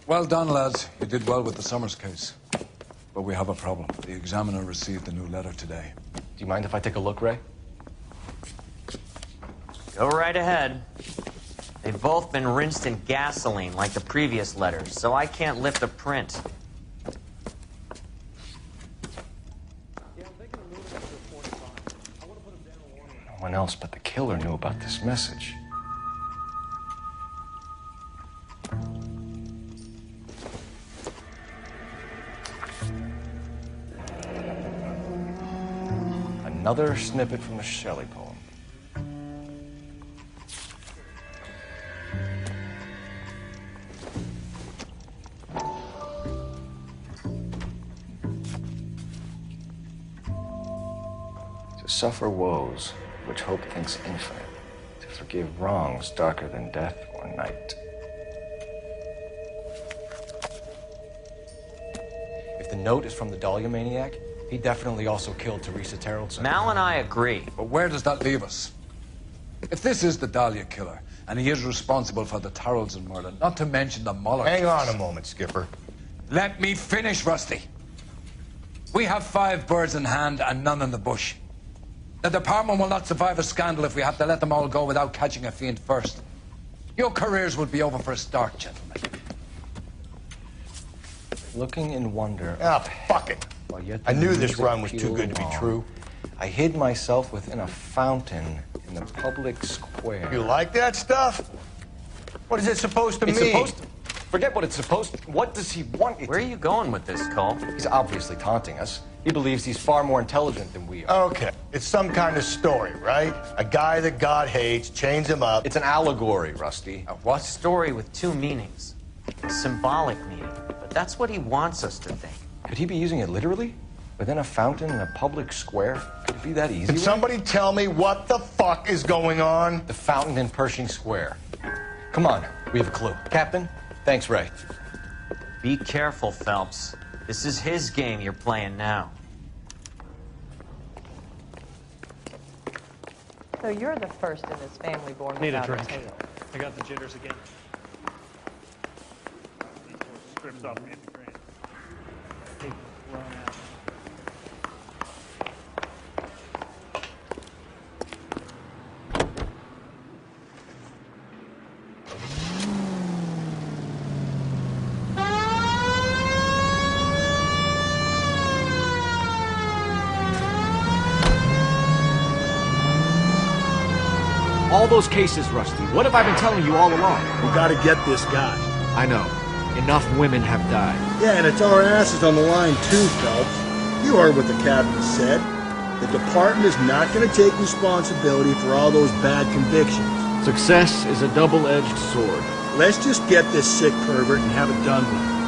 Well done, lads. You did well with the Summers case. But we have a problem. The examiner received a new letter today. Do you mind if I take a look, Ray? Go right ahead. They've both been rinsed in gasoline like the previous letters, so I can't lift a print. No one else but the killer knew about this message. Another snippet from the Shelley poem. To suffer woes which hope thinks infinite, to forgive wrongs darker than death or night. If the note is from the Dahlia maniac, he definitely also killed Teresa Terrellson. Mal and I agree. But where does that leave us? If this is the Dahlia killer, and he is responsible for the Tarrelson murder, not to mention the Muller Hang case. on a moment, Skipper. Let me finish, Rusty. We have 5 birds in hand and none in the bush. The department will not survive a scandal if we have to let them all go without catching a fiend first. Your careers would be over for a start, gentlemen. Looking in wonder. Ah, fuck it. While yet I the knew this music run was too pealed good to be on, true. I hid myself within a fountain in the public square. You like that stuff? What is it supposed to It's mean? supposed to. Forget what it's supposed to. What does he want? Where are you going with this, Cole? He's obviously taunting us. He believes he's far more intelligent than we are. Okay, it's some kind of story, right? A guy that God hates, chains him up. It's an allegory, Rusty. A what? Story with 2 meanings. A symbolic meaning. But that's what he wants us to think. Could he be using it literally? Within a fountain in a public square? Could it be that easy? Can somebody tell me what the fuck is going on? The fountain in Pershing Square. Come on, we have a clue. Captain, thanks, Ray. Be careful, Phelps. This is his game you're playing now. So you're the first in this family born Need a without drink. tail. I got the jitters again. Strips off me. Hey, run out. All those cases, Rusty. What have I been telling you all along? We gotta get this guy. I know. Enough women have died. Yeah, and it's our asses on the line too, Phelps. You heard what the captain said. The department is not gonna take responsibility for all those bad convictions. Success is a double-edged sword. Let's just get this sick pervert and have it done with.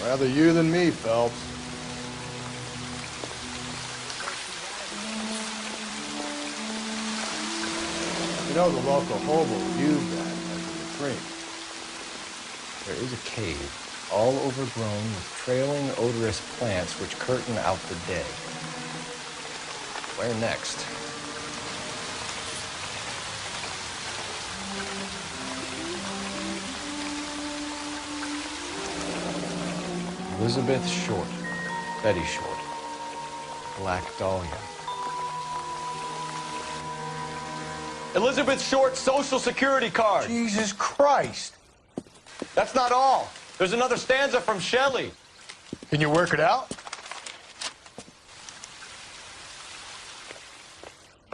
Rather you than me, Phelps. You know the local hobos use that as a reprieve. There is a cave, all overgrown with trailing, odorous plants which curtain out the day. Where next? Elizabeth Short, Betty Short, Black Dahlia. Elizabeth Short's Social Security card. Jesus Christ. That's not all. There's another stanza from Shelley. Can you work it out?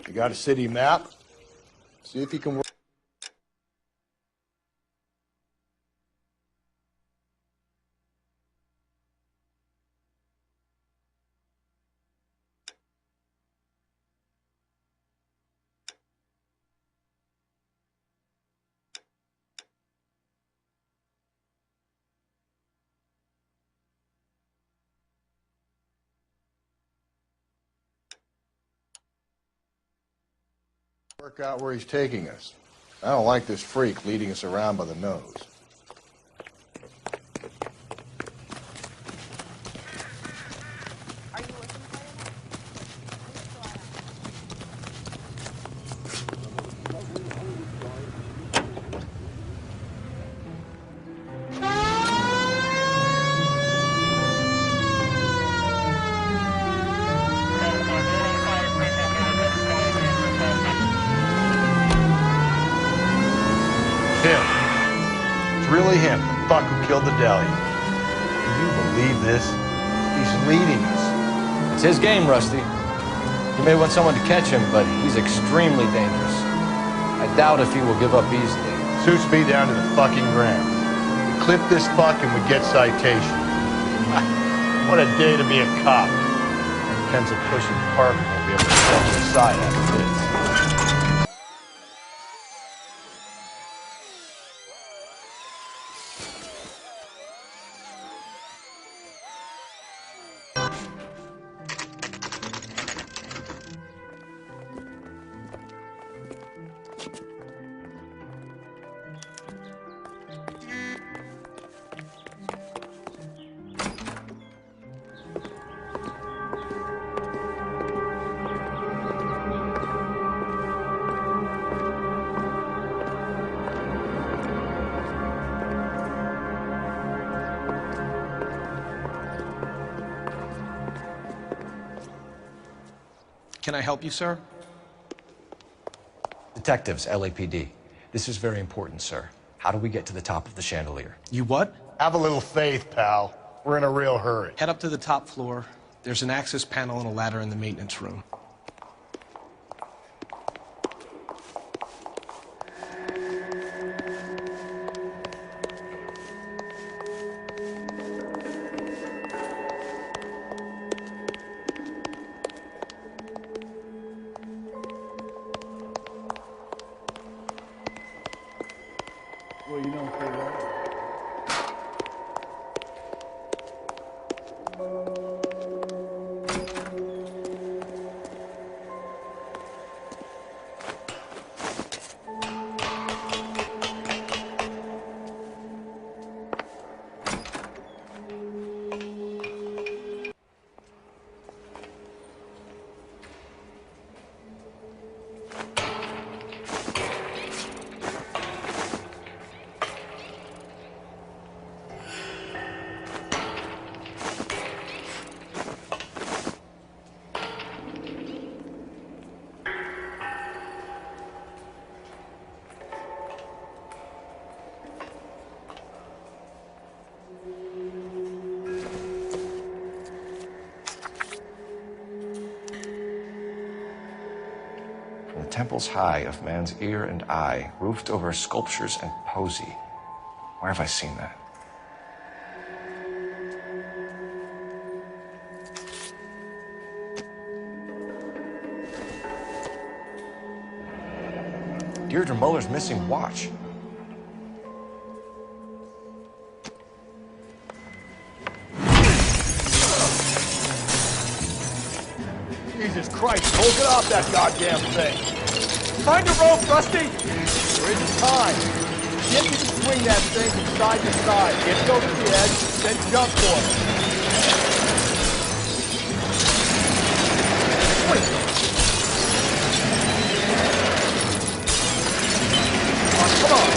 You got a city map? See if you can work. Work out where he's taking us. I don't like this freak leading us around by the nose. Him, the fuck who killed the Dahlia. Can you believe this? He's leading us. It's his game, Rusty. He may want someone to catch him, but he's extremely dangerous. I doubt if he will give up easily. Suits me down to the fucking ground. We clip this fuck and we get citation. What a day to be a cop. Pencil pushing Parker will be able to step aside after this. Can I help you, sir? Detectives, LAPD. This is very important, sir. How do we get to the top of the chandelier? You what? Have a little faith, pal. We're in a real hurry. Head up to the top floor. There's an access panel and a ladder in the maintenance room. Well, you don't say that. Temples high of man's ear and eye, roofed over sculptures and poesy. Where have I seen that? Deirdre Muller's missing watch. Jesus Christ, hold it off that goddamn thing. Find a rope, Rusty! There isn't time. Get me to swing that thing from side to side. Get it over the edge, then jump for it. Come on.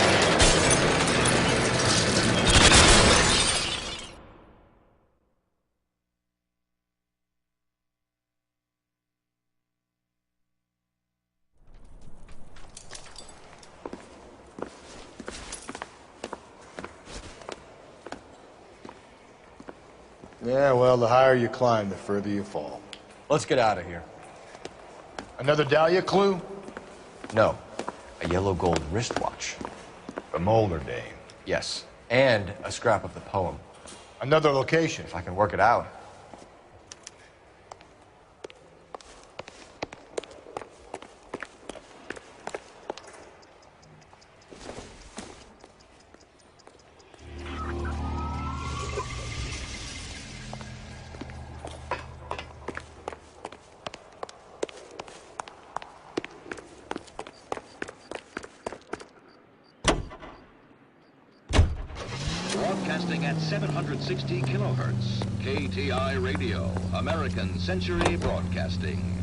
Yeah, well, the higher you climb, the further you fall. Let's get out of here. Another Dahlia clue? No, a yellow gold wristwatch. A Molder dame. Yes, and a scrap of the poem. Another location. If I can work it out. broadcasting at 760 kilohertz. KTI Radio, American Century Broadcasting.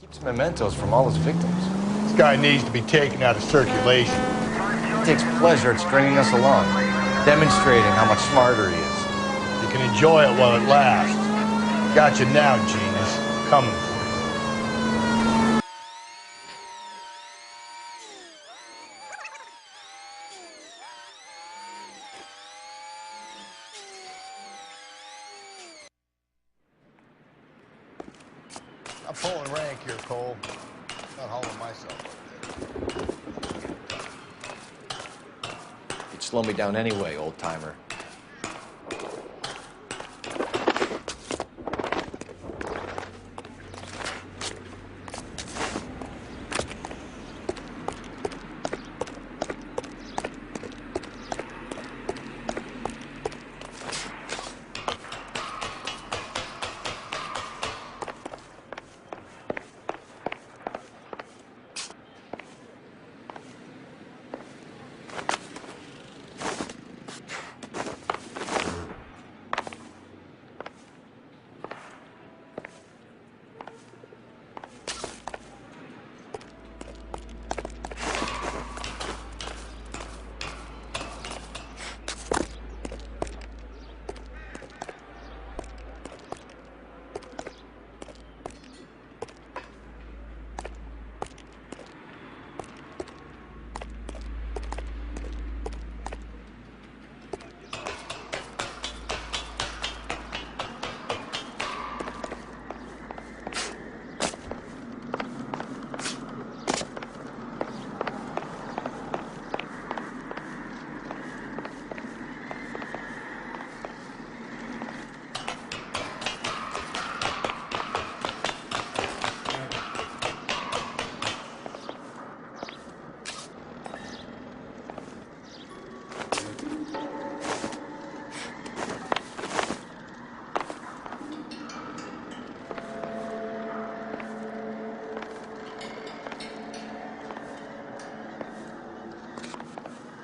Keeps mementos from all his victims. This guy needs to be taken out of circulation. He takes pleasure at stringing us along, demonstrating how much smarter he is. You can enjoy it while it lasts. Got you now, genius. Coming for you. I'm pulling rank here, Cole. Not hauling myself up there. You'd slow me down anyway, old-timer.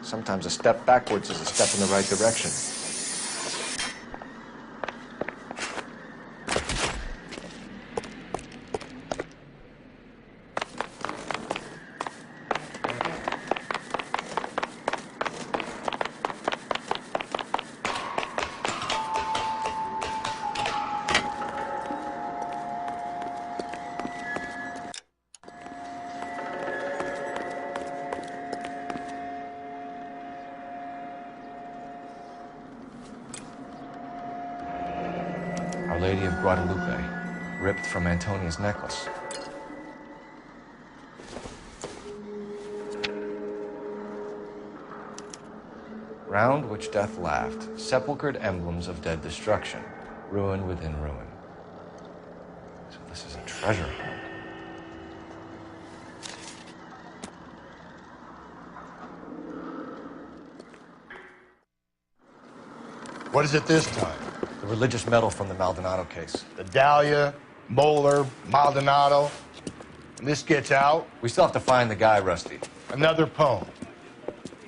Sometimes a step backwards is a step in the right direction. Our Lady of Guadalupe, ripped from Antonia's necklace. Round which death laughed, sepulchred emblems of dead destruction, ruin within ruin. So this is a treasure hunt. What is it this time? The religious medal from the Maldonado case. The Dahlia, Moeller, Maldonado. And this gets out? We still have to find the guy, Rusty. Another poem.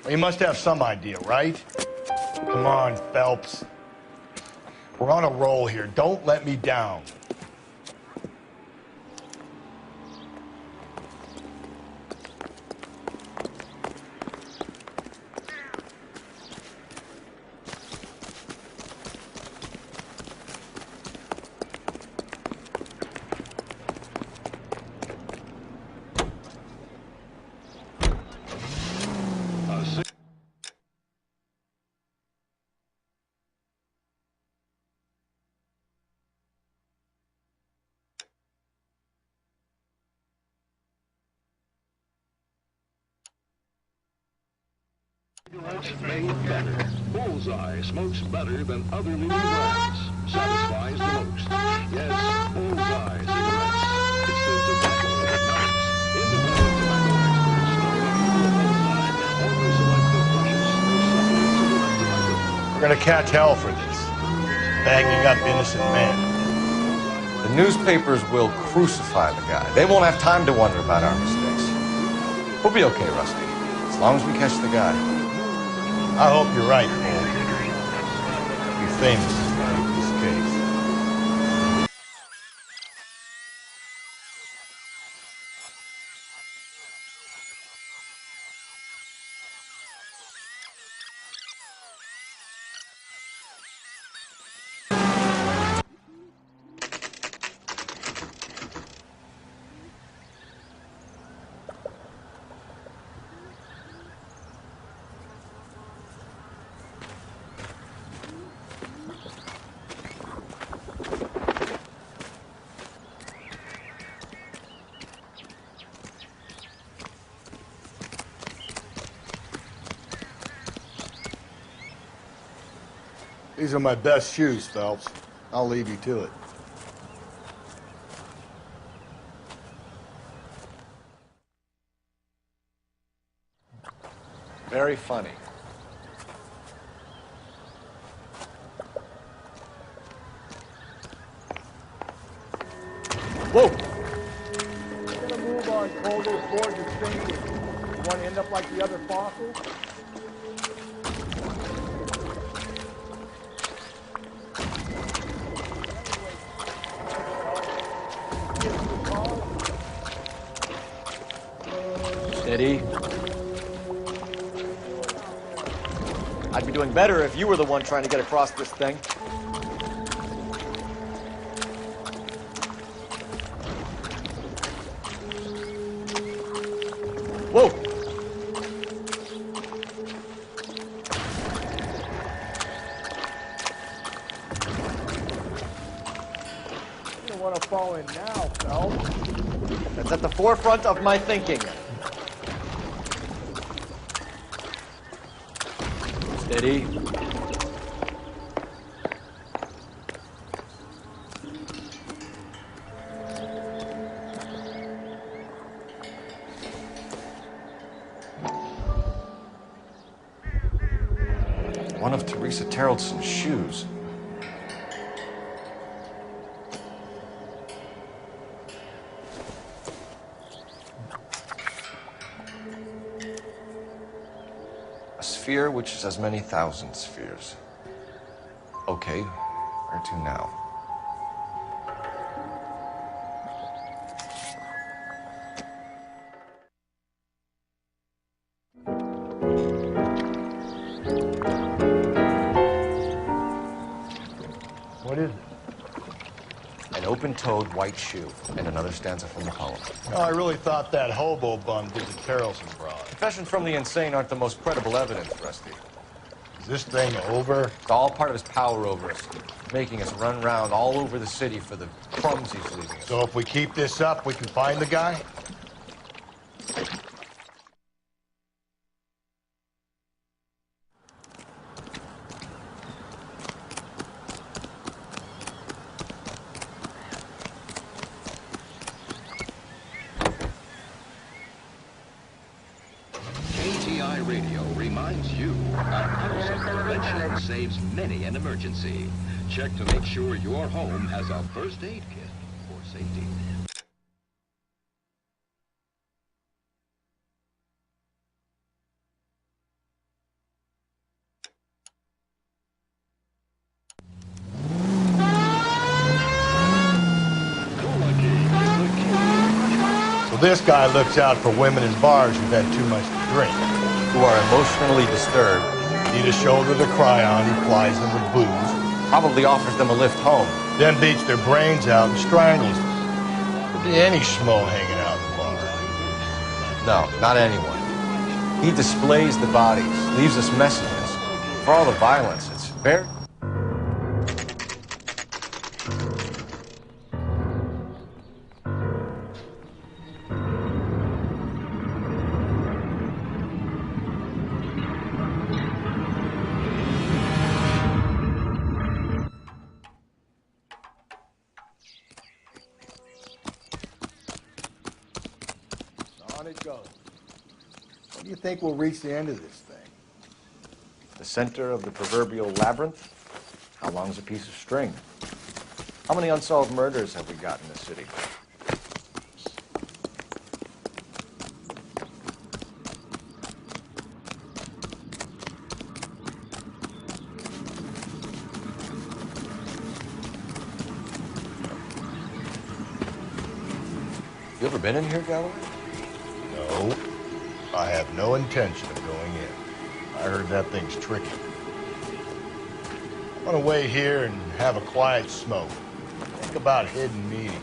Well, you must have some idea, right? Come on, Phelps. We're on a roll here. Don't let me down. Cigarettes made better. Bullseye smokes better than other leading brands. Satisfies the most. Yes, Bullseye cigarettes. It's the gonna catch hell for this. Banging up innocent men. The newspapers will crucify the guy. They won't have time to wonder about our mistakes. We'll be okay, Rusty, as long as we catch the guy. I hope you're right, Cole. You're famous in this case. These are my best shoes, Phelps. I'll leave you to it. Very funny. Whoa! We're gonna move on, Cole. Those boards are sinking. You want to end up like the other fossils? Steady. I'd be doing better if you were the one trying to get across this thing. Whoa! You don't want to fall in now, Phelps. That's at the forefront of my thinking. Steady. One of Teresa Terreldson's shoes. A sphere which is as many thousand spheres. Okay, where to now? What is it? An open-toed white shoe, and another stanza from the poem. Oh, I really thought that hobo bum did the Terrelson broad. Confessions from the insane aren't the most credible evidence, Rusty. Is this thing over? It's all part of his power over us, making us run around all over the city for the crumbs he's leaving us. So if we keep this up, we can find the guy? KTI Radio reminds you a house of prevention saves many an emergency. Check to make sure your home has a first aid kit for safety. So this guy looks out for women in bars who've had too much to drink. Who are emotionally disturbed. Need a shoulder to cry on, he plies them with booze. Probably offers them a lift home. Then beats their brains out and strangles them. Could be any schmo hanging out in the bar. No, not anyone. He displays the bodies, leaves us messages. For all the violence, it's very... On it goes. When do you think we'll reach the end of this thing? The center of the proverbial labyrinth? How long's a piece of string? How many unsolved murders have we got in the city? You ever been in here, Galloway? No, I have no intention of going in. I heard that thing's tricky. I want to wait here and have a quiet smoke. Think about hidden meetings.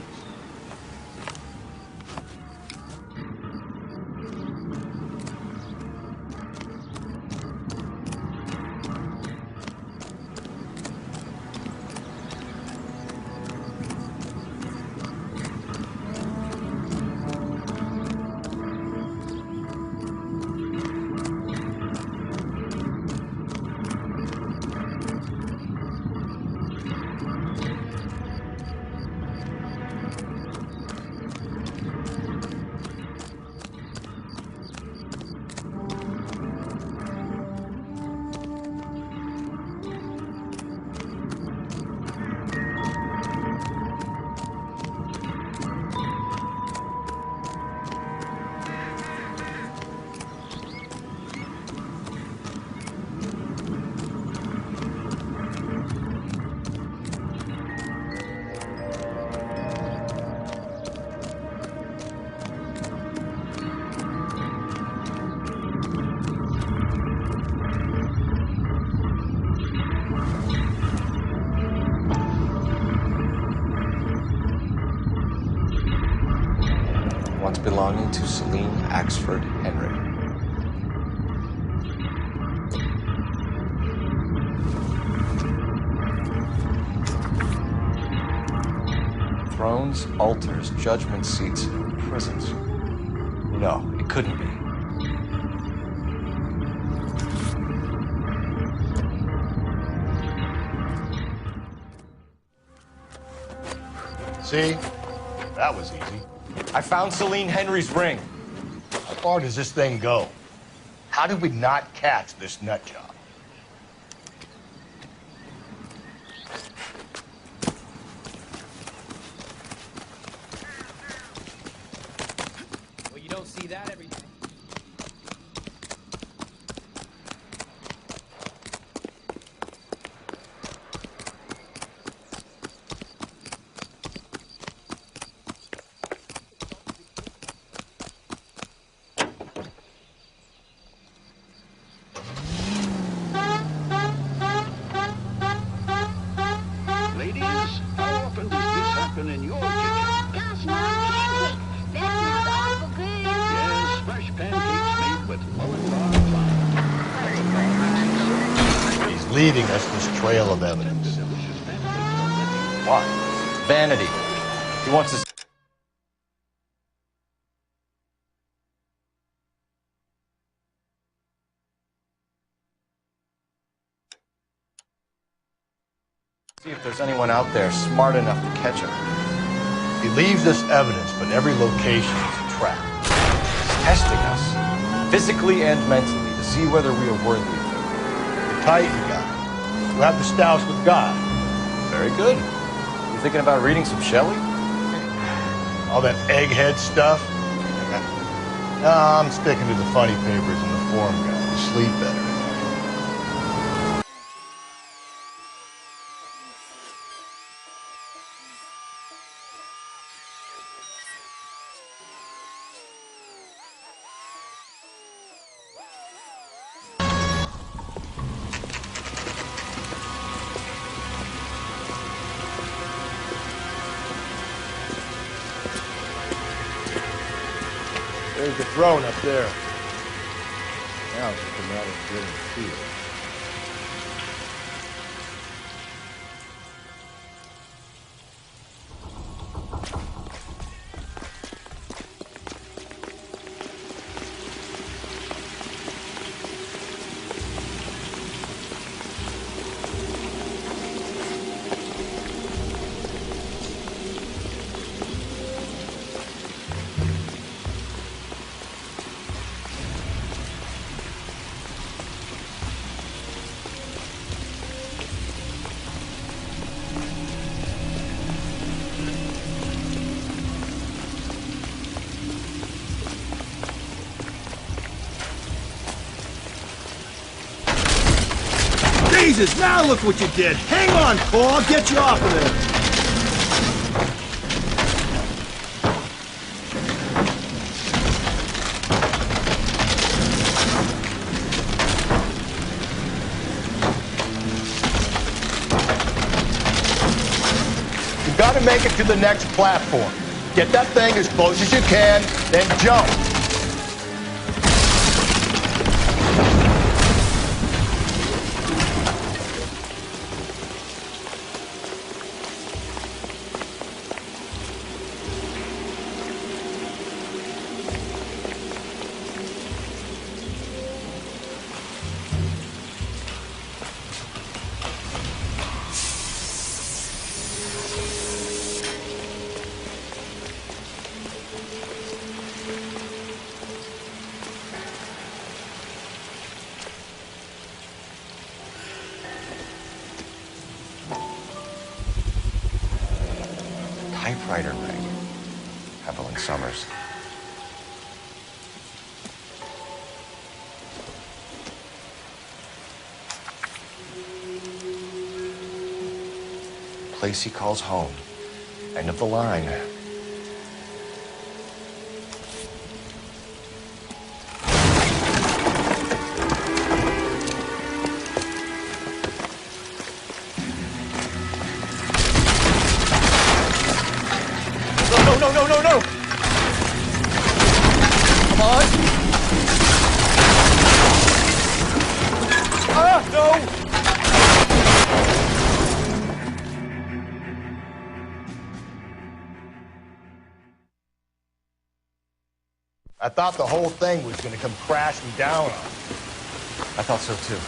Belonging to Celine Axford Henry. Thrones, altars, judgment seats, prisons. No, it couldn't be. See? That was easy. I found Celine Henry's ring. How far does this thing go? How did we not catch this nut job? Well, you don't see that every day. In your kitchen. Gosh, Mom, pancakes. That smells awful good. Yes, fresh pancakes made with Mullen flour. He's leaving us this trail of evidence. Why? Vanity. He wants to see if there's anyone out there smart enough to catch him. He leaves us evidence, but every location is a trap. He's testing us, physically and mentally, to see whether we are worthy of him. The Titan guy. We'll have the stoush with God. Very good. You thinking about reading some Shelley? All that egghead stuff? No, I'm sticking to the funny papers and the forum guys. You sleep better. There's the throne up there. Now it's just a matter of getting to it. Jesus, now look what you did. Hang on, Cole, I'll get you off of there. You gotta make it to the next platform. Get that thing as close as you can, then jump. Typewriter ring. Evelyn Summers. Place he calls home. End of the line. No! Come on! Ah, no! I thought the whole thing was gonna come crashing down on us. I thought so too.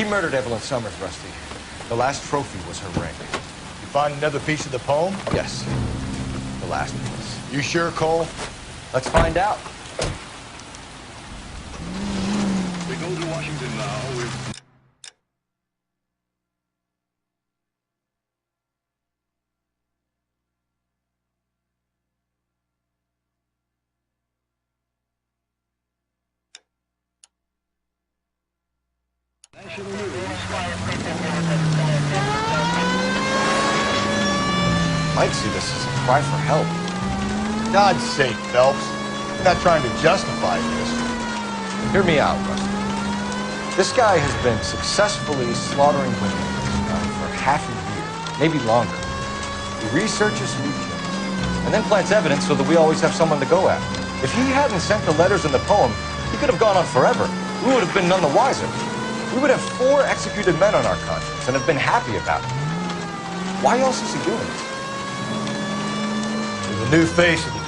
He murdered Evelyn Summers, Rusty. The last trophy was her ring. You find another piece of the poem? Yes. The last piece. You sure, Cole? Let's find out. We go to Washington now with... National News. Might see this as a cry for help. God's sake, Phelps. I'm not trying to justify this. Hear me out, Rusty. This guy has been successfully slaughtering women for half a year, maybe longer. He researches who he kills, and then plants evidence so that we always have someone to go after. If he hadn't sent the letters in the poem, he could have gone on forever. We would have been none the wiser. We would have 4 executed men on our conscience and have been happy about it. Why else is he doing this? There's a new face of the...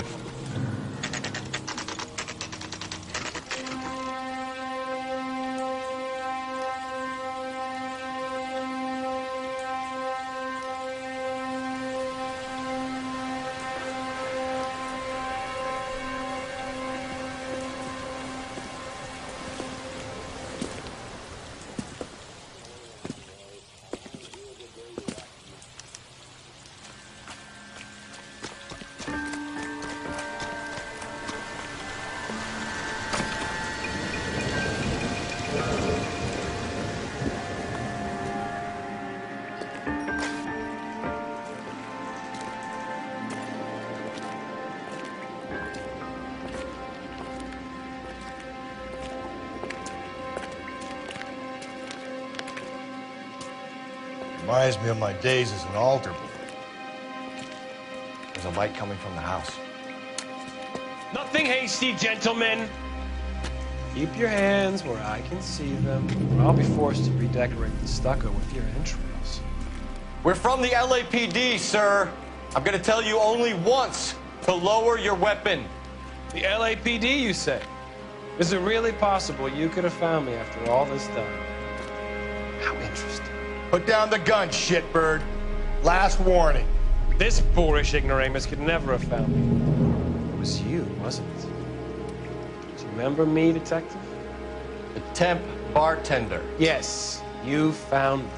Reminds me of my days as an altar boy. There's a light coming from the house. Nothing hasty, gentlemen. Keep your hands where I can see them, or I'll be forced to redecorate the stucco with your entrails. We're from the LAPD, sir. I'm gonna tell you only once to lower your weapon. The LAPD, you say? Is it really possible you could have found me after all this time? How interesting. Put down the gun, shitbird. Last warning. This boorish ignoramus could never have found me. It was you, wasn't it? Do you remember me, detective? The temp bartender. Yes, you found me.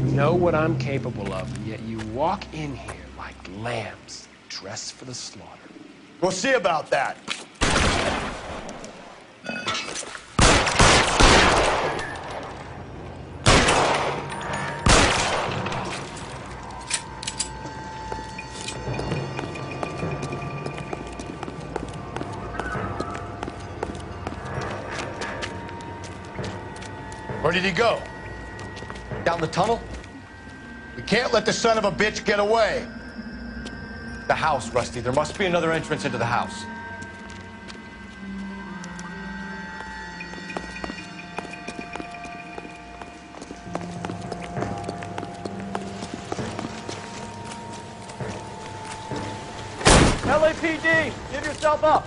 You know what I'm capable of, and yet you walk in here like lambs dressed for the slaughter. We'll see about that. Where did he go? Down the tunnel? We can't let the son of a bitch get away. The house, Rusty. There must be another entrance into the house. LAPD, give yourself up.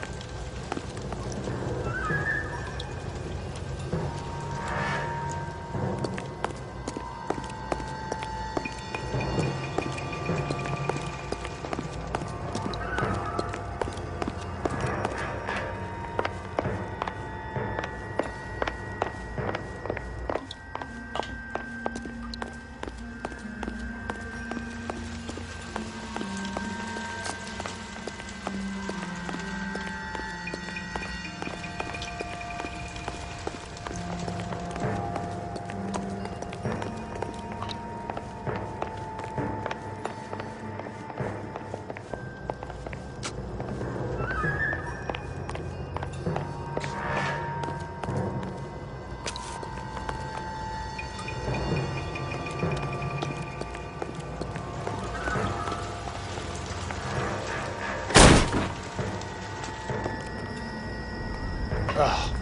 Oh,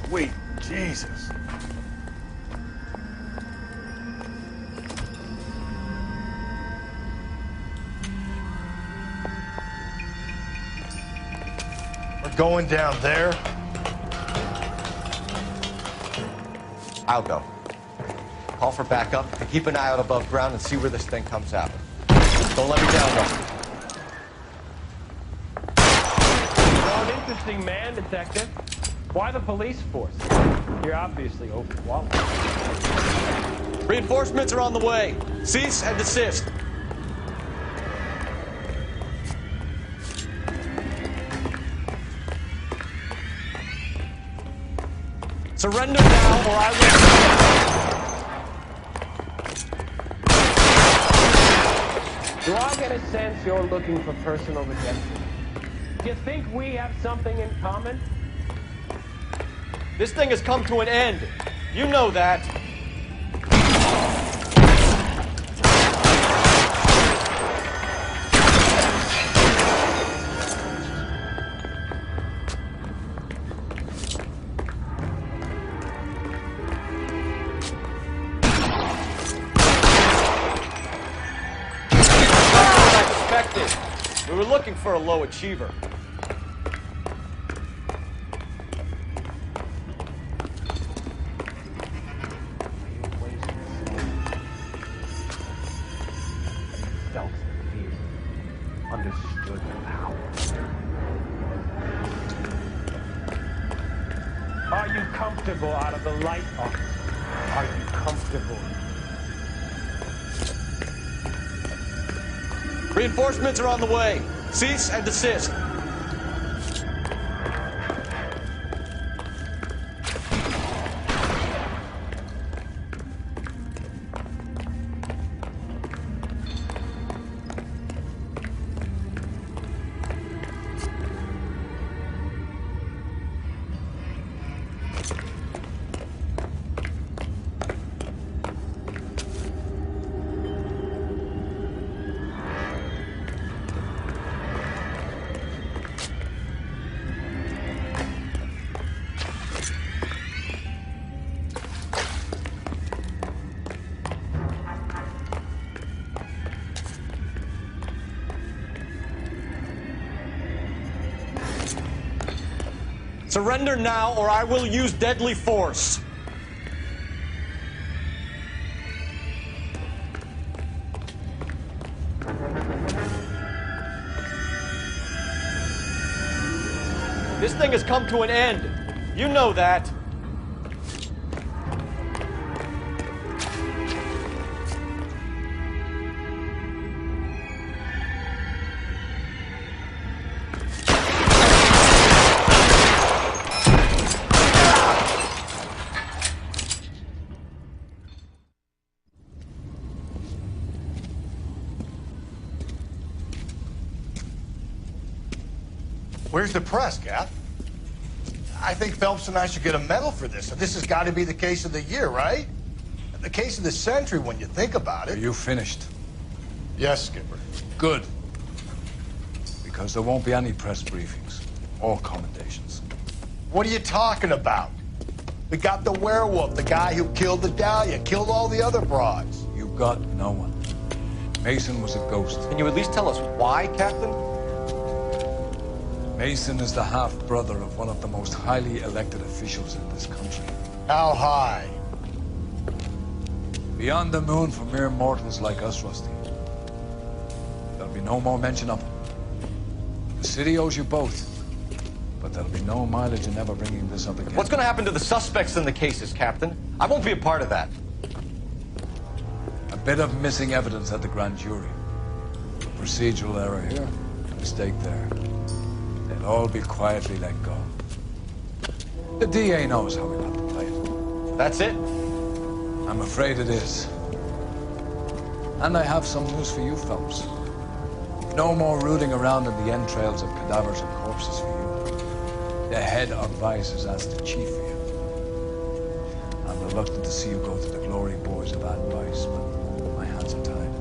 sweet Jesus. We're going down there. I'll go. Call for backup and keep an eye out above ground and see where this thing comes out. Don't let me down, Rusty. Well, an interesting man, Detective. Why the police force? You're obviously overqualified. Reinforcements are on the way. Cease and desist. Surrender now, or I will... Do I get a sense you're looking for personal redemption? Do you think we have something in common? This thing has come to an end. You know that. We were looking for a low achiever. Felt the fear. Understood the power. Are you comfortable out of the light, officer? Are you comfortable? Reinforcements are on the way. Cease and desist. Surrender now, or I will use deadly force. This thing has come to an end. You know that. Where's the press, Gaff? I think Phelps and I should get a medal for this. This has got to be the case of the year, right? The case of the century when you think about it. Are you finished? Yes, Skipper. Good. Because there won't be any press briefings or commendations. What are you talking about? We got the werewolf, the guy who killed the Dahlia, killed all the other broads. You got no one. Mason was a ghost. Can you at least tell us why, Captain? Mason is the half-brother of one of the most highly elected officials in this country. How high? Beyond the moon for mere mortals like us, Rusty. There'll be no more mention of him. The city owes you both. But there'll be no mileage in ever bringing this up again. What's going to happen to the suspects in the cases, Captain? I won't be a part of that. A bit of missing evidence at the grand jury. A procedural error here, a mistake there. They'll all be quietly let go. The DA knows how we got to play it. That's it? I'm afraid it is. And I have some news for you, Phelps. No more rooting around in the entrails of cadavers and corpses for you. The head of vice has asked the chief for you. I'm reluctant to see you go to the glory boys of advice, but my hands are tied.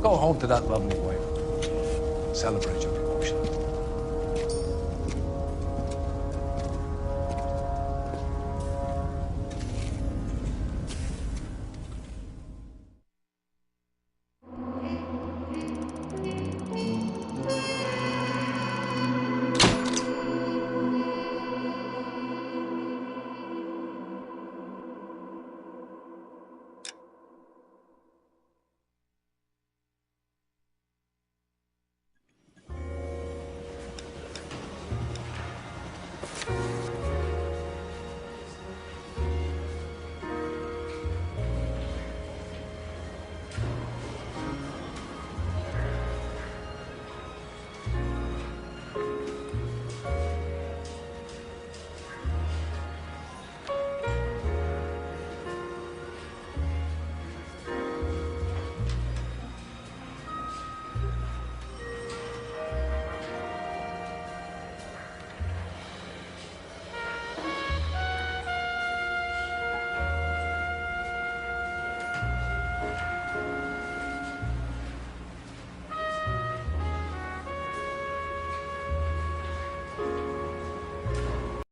Go home to that lovely wife. Celebrate your promotion.